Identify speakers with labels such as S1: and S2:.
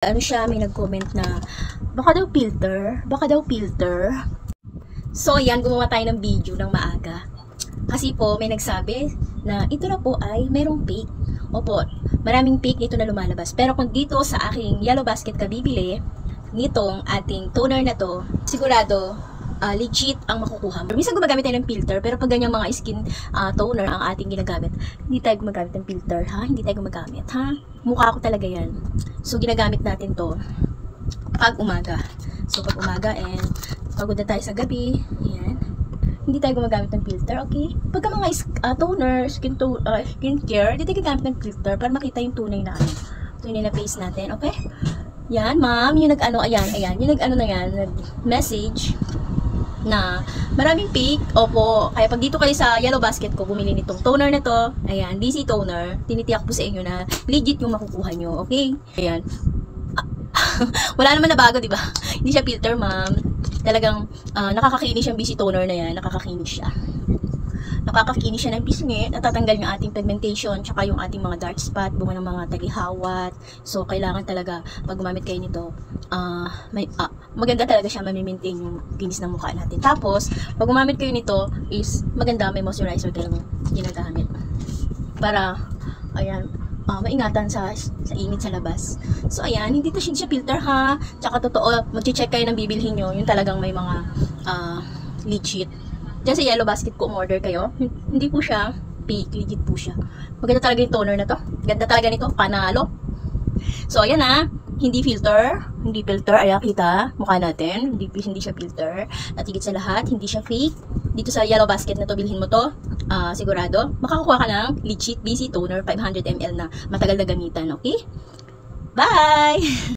S1: Ano siya, may nag-comment na baka daw filter. So ayan, gumawa tayo ng video ng maaga. Kasi po may nagsabi na ito na po ay merong fake. Opo, maraming fake nito na lumalabas. Pero kung dito sa aking yellow basket ka bibili, nitong ating toner na to, sigurado legit ang makukuha mo. Minsan gumagamit tayo ng filter, pero pag ganyan mga skin toner ang ating ginagamit, hindi tayo gumagamit ng filter, ha? Hindi tayo gumagamit, ha? Mukha ko talaga yan. So, ginagamit natin to pag umaga. So, pag umaga and pagod na tayo sa gabi, yan. Hindi tayo gumagamit ng filter, okay? Pagka mga toner, skin care, hindi tayo gagamit ng filter para makita yung tunay na tunay na face natin, okay? Yan, ma'am, yung ayan, yung na yan, nag-message na maraming fake. Opo, kaya pag dito kayo sa yellow basket ko, bumili nitong toner na to, ayan, DC toner, tinitiyak po sa inyo na legit yung makukuha nyo, okay? Ayan. Wala naman na bago, di ba? Hindi siya filter, ma'am. Talagang nakakakinis yung BC toner na yan, nakakakinis siya. Nakakakinis siya ng pisngi, natatanggal yung ating pigmentation, tsaka yung ating mga dark spot, bunga ng mga tagihawat. So, kailangan talaga, pag gumamit kayo nito, maganda talaga siya, mamimaintain yung kinis ng mukha natin. Tapos, pag gumamit kayo nito, is maganda, may moisturizer kayo ginagamit. Para, ayan, maingatan sa init sa labas. So, ayan, hindi siya filter, ha? Tsaka, totoo, mag-check kayo ng bibilhin nyo, yung talagang may mga legit. Diyan sa yellow basket ko, umorder kayo. Hindi po siya fake, legit po siya. Maganda talaga yung toner na to. Ganda talaga nito, panalo. So, ayan na. Hindi filter. Ayan, kita. Mukha natin. Hindi siya filter. At higit sa lahat, hindi siya fake. Dito sa yellow basket na to, bilhin mo to. Sigurado. Makakuha ka ng legit BC toner 500 ml na matagal na gamitan. Okay? Bye!